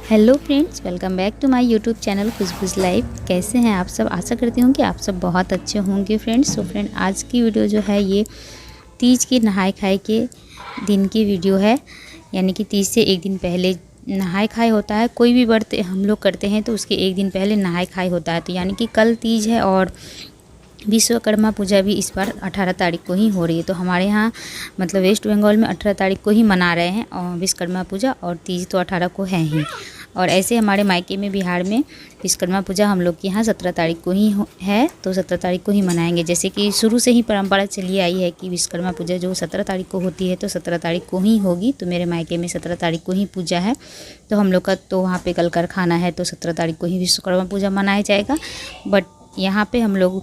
Hello friends, welcome back to my YouTube channel Khushboo's life. कैसे हैं आप सब? आशा करती हूँ कि आप सब बहुत अच्छे होंगे फ्रेंड्स। तो फ्रेंड, आज की वीडियो जो है ये तीज की नहाए खाए के दिन की वीडियो है। यानी कि तीज से एक दिन पहले नहाए खाए होता है। कोई भी व्रत हम लोग करते हैं तो उसके एक दिन पहले नहाए खाए होता है। तो यानी कि कल तीज है और विश्वकर्मा पूजा भी इस बार 18 तारीख को ही हो रही है। तो हमारे यहाँ मतलब वेस्ट बंगाल में 18 तारीख को ही मना रहे हैं और विश्वकर्मा पूजा, और तीज तो 18 को है ही। और ऐसे हमारे मायके में बिहार में विश्वकर्मा पूजा हम लोग के यहाँ 17 तारीख को ही है, तो 17 तारीख को ही मनाएंगे। जैसे कि शुरू से ही परंपरा चली आई है कि विश्वकर्मा पूजा जो 17 तारीख को होती है तो 17 तारीख को ही होगी। तो मेरे मायके में 17 तारीख को ही पूजा है, तो हम लोग का तो वहाँ पे कल कारखाना है, तो 17 तारीख को ही विश्वकर्मा पूजा मनाया जाएगा। बट यहाँ पे हम लोग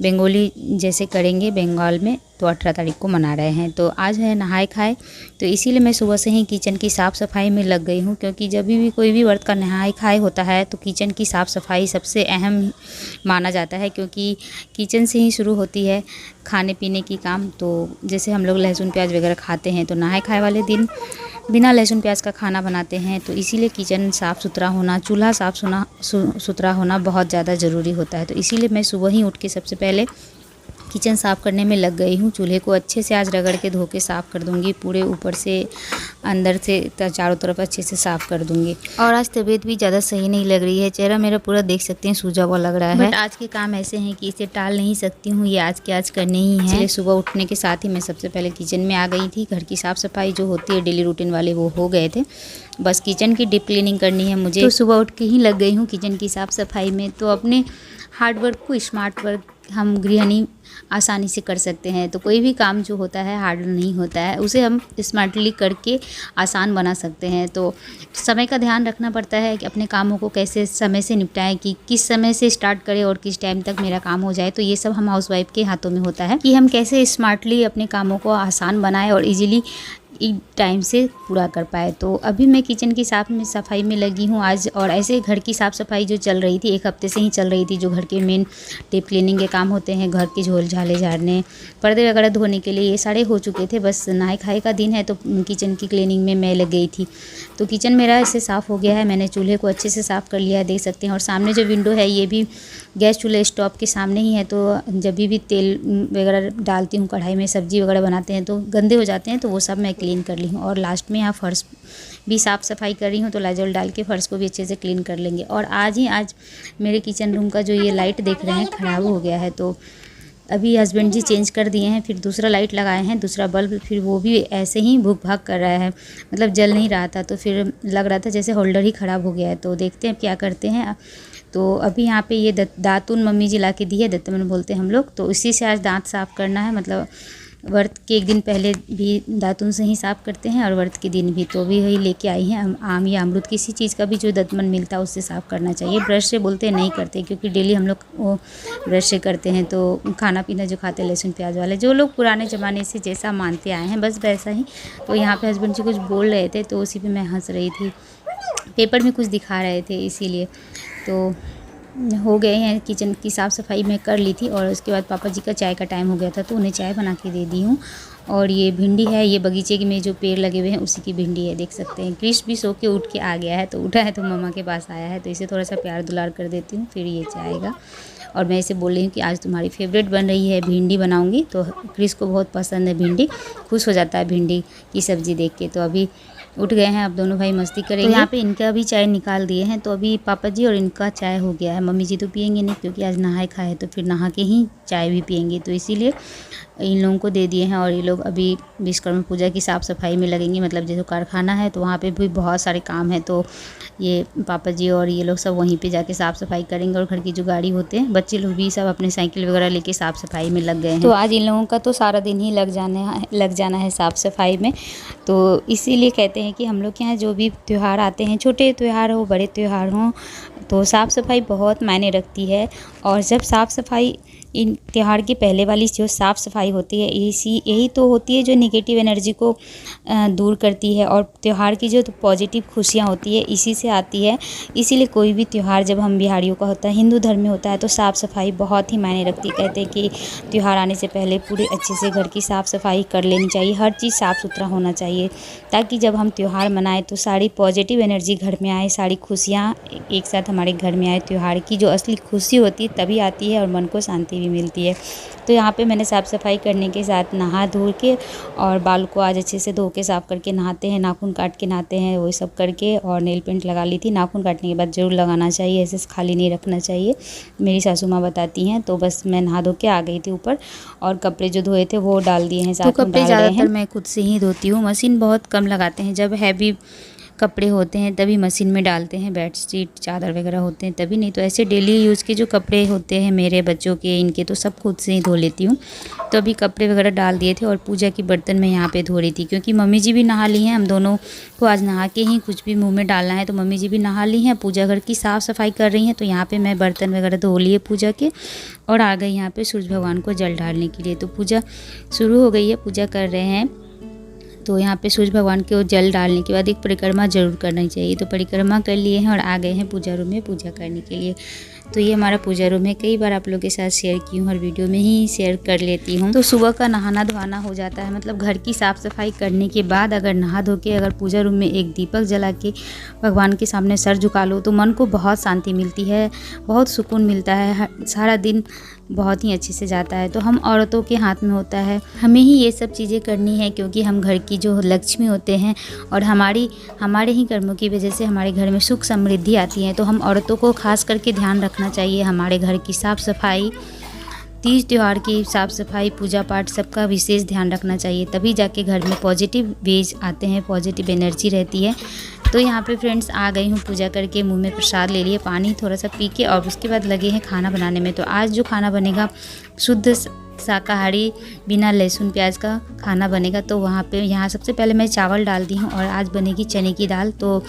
बंगाली जैसे करेंगे बंगाल में, तो 18 तारीख को मना रहे हैं। तो आज है नहाए खाए, तो इसीलिए मैं सुबह से ही किचन की साफ़ सफाई में लग गई हूँ। क्योंकि जब भी कोई भी व्रत का नहाए खाए होता है तो किचन की साफ़ सफाई सबसे अहम माना जाता है, क्योंकि किचन से ही शुरू होती है खाने पीने की काम। तो जैसे हम लोग लहसुन प्याज वगैरह खाते हैं, तो नहाए खाए वाले दिन बिना लहसुन प्याज का खाना बनाते हैं। तो इसीलिए किचन साफ़ सुथरा होना, चूल्हा साफ़ सुथरा होना बहुत ज़्यादा ज़रूरी होता है। तो इसीलिए मैं सुबह ही उठ के सबसे पहले किचन साफ़ करने में लग गई हूँ। चूल्हे को अच्छे से आज रगड़ के धो के साफ़ कर दूँगी, पूरे ऊपर से अंदर से चारों तरफ अच्छे से साफ़ कर दूँगी। और आज तबीयत भी ज़्यादा सही नहीं लग रही है, चेहरा मेरा पूरा देख सकते हैं सूजा हुआ लग रहा है। बट आज के काम ऐसे हैं कि इसे टाल नहीं सकती हूँ, ये आज के आज करने ही है। इसलिए सुबह उठने के साथ ही मैं सबसे पहले किचन में आ गई थी। घर की साफ़ सफाई जो होती है डेली रूटीन वाले वो हो गए थे, बस किचन की डीप क्लीनिंग करनी है मुझे। तो सुबह उठ के ही लग गई हूँ किचन की साफ़ सफाई में। तो अपने हार्ड वर्क को स्मार्ट वर्क हम गृहिणी आसानी से कर सकते हैं। तो कोई भी काम जो होता है हार्ड नहीं होता है, उसे हम स्मार्टली करके आसान बना सकते हैं। तो समय का ध्यान रखना पड़ता है कि अपने कामों को कैसे समय से निपटाएं, कि किस समय से स्टार्ट करें और किस टाइम तक मेरा काम हो जाए। तो ये सब हम हाउसवाइफ के हाथों में होता है कि हम कैसे स्मार्टली अपने कामों को आसान बनाएं और इजीली एक टाइम से पूरा कर पाए। तो अभी मैं किचन की सफाई में लगी हूँ आज। और ऐसे घर की साफ़ सफाई जो चल रही थी, एक हफ्ते से ही चल रही थी, जो घर के मेन डीप क्लीनिंग के काम होते हैं, घर के झोल झाले झाड़ने, पर्दे वगैरह धोने के लिए, ये सारे हो चुके थे। बस नहाए खाए का दिन है तो किचन की क्लीनिंग में मैं लग गई थी। तो किचन मेरा ऐसे साफ़ हो गया है, मैंने चूल्हे को अच्छे से साफ़ कर लिया है, देख सकते हैं। और सामने जो विंडो है ये भी गैस चूल्हे स्टोव के सामने ही है। तो जब भी तेल वगैरह डालती हूँ कढ़ाई में, सब्जी वगैरह बनाते हैं तो गंदे हो जाते हैं, तो वो सब मैं क्लीन कर ली हूँ। और लास्ट में यहाँ फर्श भी साफ़ सफाई कर रही हूँ, तो लाइजॉल डाल के फर्श को भी अच्छे से क्लीन कर लेंगे। और आज मेरे किचन रूम का जो ये लाइट देख रहे हैं ख़राब हो गया है, तो अभी हस्बैंड जी चेंज कर दिए हैं, फिर दूसरा लाइट लगाए हैं, दूसरा बल्ब। फिर वो भी ऐसे ही भुक भाग कर रहा है, मतलब जल नहीं रहा था। तो फिर लग रहा था जैसे होल्डर ही ख़राब हो गया है। तो देखते हैं क्या करते हैं। तो अभी यहाँ पे ये दातुन मम्मी जी ला के दी है, दत्तमन बोलते हैं हम लोग। तो इसी से आज दांत साफ़ करना है, मतलब व्रत के एक दिन पहले भी दातुन से ही साफ़ करते हैं और व्रत के दिन भी। तो भी वही लेके आई हैं आम या अमरूद, किसी चीज़ का भी जो दत्तमन मिलता है उससे साफ़ करना चाहिए। ब्रश से बोलते हैं नहीं करते, क्योंकि डेली हम लोग वो ब्रश से करते हैं। तो खाना पीना जो खाते हैं लहसुन प्याज वाले, जो लोग पुराने ज़माने से जैसा मानते आए हैं बस वैसा ही। तो यहाँ पे हस्बैंड जी कुछ बोल रहे थे, तो उसी पर मैं हंस रही थी, पेपर में कुछ दिखा रहे थे, इसीलिए। तो हो गए हैं, किचन की साफ़ सफाई मैं कर ली थी। और उसके बाद पापा जी का चाय का टाइम हो गया था, तो उन्हें चाय बना के दे दी हूँ। और ये भिंडी है, ये बगीचे में जो पेड़ लगे हुए हैं उसी की भिंडी है, देख सकते हैं। क्रिश भी सो के उठ के आ गया है, तो उठा है तो मम्मा के पास आया है, तो इसे थोड़ा सा प्यार दुलार कर देती हूँ, फिर ये जाएगा। और मैं इसे बोल रही हूँ कि आज तुम्हारी फेवरेट बन रही है भिंडी बनाऊँगी। तो क्रिश को बहुत पसंद है भिंडी, खुश हो जाता है भिंडी की सब्ज़ी देख के। तो अभी उठ गए हैं, अब दोनों भाई मस्ती करेंगे। तो यहाँ पे इनका भी चाय निकाल दिए हैं, तो अभी पापा जी और इनका चाय हो गया है। मम्मी जी तो पियेंगे नहीं, क्योंकि आज नहाए खाए, तो फिर नहा के ही चाय भी पियेंगे। तो इसीलिए इन लोगों को दे दिए हैं और ये लोग अभी विश्वकर्मा पूजा की साफ़ सफाई में लगेंगे। मतलब जैसे कारखाना है तो वहाँ पे भी बहुत सारे काम है, तो ये पापा जी और ये लोग सब वहीं पे जाके साफ़ सफाई करेंगे। और घर की जो गाड़ी होते हैं, बच्चे लोग भी सब अपने साइकिल वगैरह लेके साफ़ सफाई में लग गए हैं। तो आज इन लोगों का तो सारा दिन ही लग जाना है साफ़ सफाई में। तो इसीलिए कहते हैं कि हम लोग के यहाँ जो भी त्यौहार आते हैं, छोटे त्यौहार हो बड़े त्यौहार हों, तो साफ़ सफाई बहुत मायने रखती है। और जब साफ़ सफाई इन त्यौहार के पहले वाली जो साफ़ सफाई होती है, यही तो होती है जो नेगेटिव एनर्जी को दूर करती है। और त्यौहार की जो पॉजिटिव खुशियाँ होती है इसी से आती है। इसीलिए कोई भी त्यौहार जब हम बिहारियों का होता है, हिंदू धर्म में होता है, तो साफ़ सफाई बहुत ही मायने रखती है। कहते हैं कि त्यौहार आने से पहले पूरे अच्छे से घर की साफ़ सफाई कर लेनी चाहिए, हर चीज़ साफ़ सुथरा होना चाहिए, ताकि जब हम त्यौहार मनाएं तो सारी पॉजिटिव एनर्जी घर में आए, सारी खुशियाँ एक साथ हमारे घर में आए। त्यौहार की जो असली खुशी होती है तभी आती है और मन को शांति भी मिलती है। तो यहाँ पे मैंने साफ़ सफाई करने के साथ नहा धो के और बाल को आज अच्छे से धो के साफ़ करके नहाते हैं, नाखून काट के नहाते हैं, वही सब करके और नेल पेंट लगा ली थी। नाखून काटने के बाद ज़रूर लगाना चाहिए, ऐसे खाली नहीं रखना चाहिए, मेरी सासू माँ बताती हैं। तो बस मैं नहा धो के आ गई थी ऊपर और कपड़े जो धोए थे वो डाल दिए हैं। साथ में कपड़े ज़्यादातर मैं खुद से ही धोती हूँ, मशीन बहुत कम लगाते हैं। जब हैवी कपड़े होते हैं तभी मशीन में डालते हैं, बेडशीट चादर वगैरह होते हैं तभी, नहीं तो ऐसे डेली यूज़ के जो कपड़े होते हैं मेरे बच्चों के, इनके तो सब खुद से ही धो लेती हूँ। तो अभी कपड़े वगैरह डाल दिए थे और पूजा की बर्तन मैं यहाँ पे धो रही थी, क्योंकि मम्मी जी भी नहा ली हैं। हम दोनों को आज नहा के ही कुछ भी मुँह में डालना है, तो मम्मी जी भी नहा ली हैं, पूजा घर की साफ़ सफाई कर रही हैं। तो यहाँ पर मैं बर्तन वगैरह धो लिए पूजा के और आ गई यहाँ पर सूरज भगवान को जल ढालने के लिए। तो पूजा शुरू हो गई है, पूजा कर रहे हैं। तो यहाँ पे सूरज भगवान के जल डालने के बाद एक परिक्रमा जरूर करनी चाहिए। तो परिक्रमा कर लिए हैं और आ गए हैं पूजा रूम में पूजा करने के लिए। तो ये हमारा पूजा रूम है, कई बार आप लोगों के साथ शेयर की हूँ, हर वीडियो में ही शेयर कर लेती हूँ। तो सुबह का नहाना धोना हो जाता है, मतलब घर की साफ़ सफाई करने के बाद अगर नहा धो के अगर पूजा रूम में एक दीपक जला के भगवान के सामने सर झुका लो तो मन को बहुत शांति मिलती है, बहुत सुकून मिलता है, सारा दिन बहुत ही अच्छे से जाता है। तो हम औरतों के हाथ में होता है, हमें ही ये सब चीज़ें करनी है, क्योंकि हम घर की जो लक्ष्मी होते हैं और हमारे ही कर्मों की वजह से हमारे घर में सुख समृद्धि आती है। तो हम औरतों को खास करके ध्यान रखना चाहिए, हमारे घर की साफ़ सफाई, तीज त्यौहार की साफ़ सफाई, पूजा पाठ सबका विशेष ध्यान रखना चाहिए, तभी जाके घर में पॉजिटिव वेज आते हैं, पॉजिटिव एनर्जी रहती है। तो यहाँ पे फ्रेंड्स आ गई हूँ पूजा करके, मुंह में प्रसाद ले लिए, पानी थोड़ा सा पी के और उसके बाद लगे हैं खाना बनाने में। तो आज जो खाना बनेगा शुद्ध शाकाहारी बिना लहसुन प्याज का खाना बनेगा। तो यहाँ सबसे पहले मैं चावल डाल दी हूँ और आज बनेगी चने की दाल। तो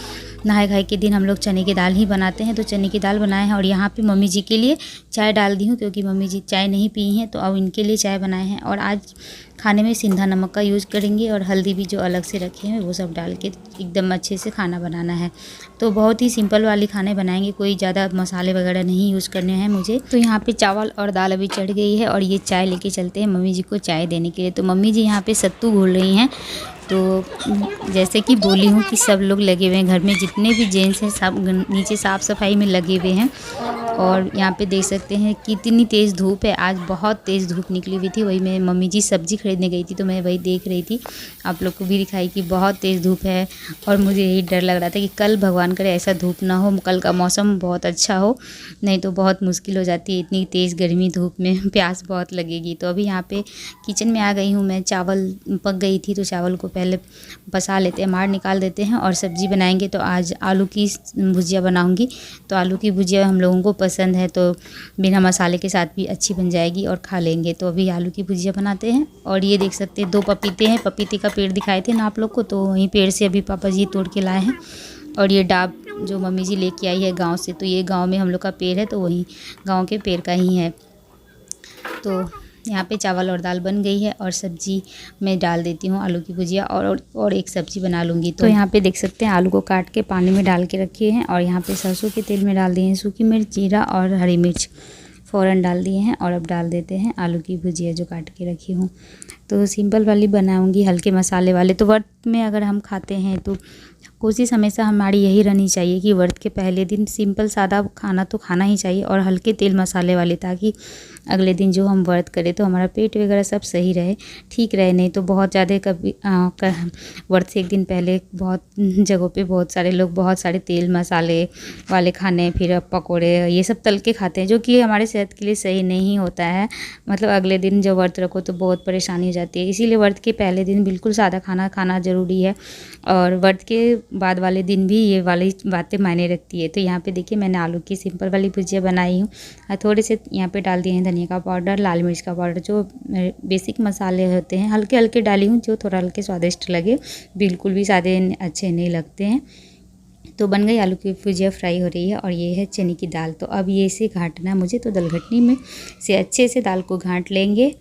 नहाए खाए के दिन हम लोग चने की दाल ही बनाते हैं, तो चने की दाल बनाए हैं। और यहाँ पे मम्मी जी के लिए चाय डाल दी हूँ, क्योंकि मम्मी जी चाय नहीं पी हैं, तो अब इनके लिए चाय बनाए हैं। और आज खाने में सिंधा नमक का यूज़ करेंगे और हल्दी भी जो अलग से रखे हैं वो सब डाल के एकदम अच्छे से खाना बनाना है। तो बहुत ही सिंपल वाली खाने बनाएंगे, कोई ज़्यादा मसाले वगैरह नहीं यूज़ करने हैं मुझे। तो यहाँ पे चावल और दाल अभी चढ़ गई है और ये चाय लेके चलते हैं मम्मी जी को चाय देने के लिए। तो मम्मी जी यहाँ पे सत्तू घोल रही हैं। तो जैसे कि बोली हूँ कि सब लोग लगे हुए हैं, घर में जितने भी जेंट्स हैं सब नीचे साफ़ सफाई में लगे हुए हैं। और यहाँ पे देख सकते हैं कितनी तेज़ धूप है, आज बहुत तेज़ धूप निकली हुई थी। वही मैं मम्मी जी सब्ज़ी खरीदने गई थी तो मैं वही देख रही थी, आप लोग को भी दिखाई कि बहुत तेज़ धूप है। और मुझे यही डर लग रहा था कि कल भगवान करे ऐसा धूप ना हो, कल का मौसम बहुत अच्छा हो, नहीं तो बहुत मुश्किल हो जाती है इतनी तेज़ गर्मी धूप में, प्यास बहुत लगेगी। तो अभी यहाँ पे किचन में आ गई हूँ मैं, चावल पक गई थी तो चावल को पहले बसा लेते हैं, मार निकाल देते हैं और सब्ज़ी बनाएंगे। तो आज आलू की भुजिया बनाऊंगी। तो आलू की भुजिया हम लोगों को पसंद है, तो बिना मसाले के साथ भी अच्छी बन जाएगी और खा लेंगे। तो अभी आलू की भुजिया बनाते हैं। और ये देख सकते हैं 2 पपीते हैं, पपीते का पेड़ दिखाए थे ना आप लोग को, तो वहीं पेड़ से अभी पापा जी तोड़ के लाए हैं। और ये डाब जो मम्मी जी लेके आई है गाँव से, तो ये गाँव में हम लोग का पेड़ है, तो वही गाँव के पेड़ का ही है। तो यहाँ पे चावल और दाल बन गई है और सब्जी मैं डाल देती हूँ, आलू की भुजिया और एक सब्जी बना लूँगी। तो यहाँ पे देख सकते हैं आलू को काट के पानी में डाल के रखे हैं और यहाँ पे सरसों के तेल में डाल दिए हैं सूखी मिर्च, जीरा और हरी मिर्च फ़ौरन डाल दिए हैं। और अब डाल देते हैं आलू की भुजिया जो काट के रखी हूँ। तो सिंपल वाली बनाऊंगी, हल्के मसाले वाले। तो व्रत में अगर हम खाते हैं तो कोशिश हमेशा हमारी यही रहनी चाहिए कि व्रत के पहले दिन सिंपल सादा खाना तो खाना ही चाहिए और हल्के तेल मसाले वाले, ताकि अगले दिन जो हम व्रत करें तो हमारा पेट वगैरह सब सही रहे, ठीक रहे। नहीं तो बहुत ज़्यादा कभी व्रत से एक दिन पहले बहुत जगहों पे बहुत सारे लोग बहुत सारे तेल मसाले वाले खाने, फिर पकोड़े ये सब तल के खाते हैं, जो कि हमारे सेहत के लिए सही नहीं होता है। मतलब अगले दिन जब व्रत रखो तो बहुत परेशानी हो जाती है। इसीलिए व्रत के पहले दिन बिल्कुल सादा खाना खाना ज़रूरी है और व्रत के बाद वाले दिन भी ये वाली बातें मायने रखती है। तो यहाँ पे देखिए मैंने आलू की सिंपल वाली भुजिया बनाई हूँ। थोड़े से यहाँ पे डाल दिए हैं धनिया का पाउडर, लाल मिर्च का पाउडर, जो बेसिक मसाले होते हैं हल्के हल्के डाली हूँ, जो थोड़ा हल्के स्वादिष्ट लगे, बिल्कुल भी सादे अच्छे नहीं लगते हैं। तो बन गई आलू की भुजिया, फ्राई हो रही है। और ये है चने की दाल। तो अब ये इसे घाटना है मुझे, तो दलघटनी में से अच्छे से दाल को घाट लेंगे।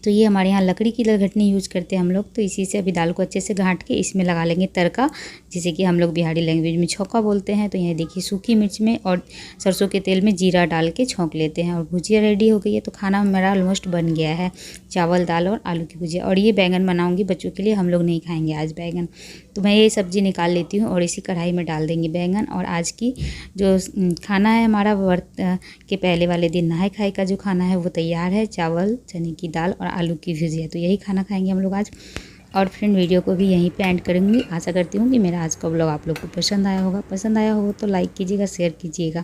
तो ये हमारे यहाँ लकड़ी की दलघटनी यूज करते हैं हम लोग, तो इसी से अभी दाल को अच्छे से घाट के इसमें लगा लेंगे तड़का, जिसे कि हम लोग बिहारी लैंग्वेज में छौंका बोलते हैं। तो यहाँ देखिए सूखी मिर्च में और सरसों के तेल में जीरा डाल के छौंक लेते हैं और भुजिया रेडी हो गई है। तो खाना मेरा ऑलमोस्ट बन गया है, चावल दाल और आलू की भुजिया। और ये बैंगन बनाऊँगी बच्चों के लिए, हम लोग नहीं खाएँगे आज बैंगन। तो मैं ये सब्ज़ी निकाल लेती हूँ और इसी कढ़ाई में डाल देंगे बैंगन। और आज की जो खाना है हमारा व्रत के पहले वाले दिन नहाय खाए का जो खाना है वो तैयार है, चावल, चने की दाल और आलू की भुजिया। तो यही खाना खाएंगे हम लोग आज। और फ्रेंड वीडियो को भी यहीं पे एंड करूँगी। आशा करती हूँ कि मेरा आज का व्लॉग आप लोग को पसंद आया होगा। पसंद आया हो तो लाइक कीजिएगा, शेयर कीजिएगा।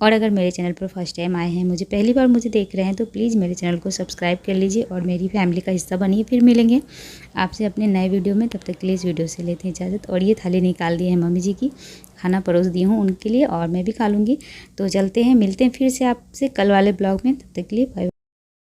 और अगर मेरे चैनल पर फर्स्ट टाइम आए हैं, मुझे पहली बार मुझे देख रहे हैं, तो प्लीज़ मेरे चैनल को सब्सक्राइब कर लीजिए और मेरी फैमिली का हिस्सा बनिए। फिर मिलेंगे आपसे अपने नए वीडियो में, तब तक के लिए इस वीडियो से लेते हैं इजाज़त। और ये थाली निकाल दी है मम्मी जी की, खाना परोस दी हूँ उनके लिए और मैं भी खा लूँगी। तो चलते हैं, मिलते हैं फिर से आपसे कल वाले ब्लॉग में। तब तक के लिए बाय।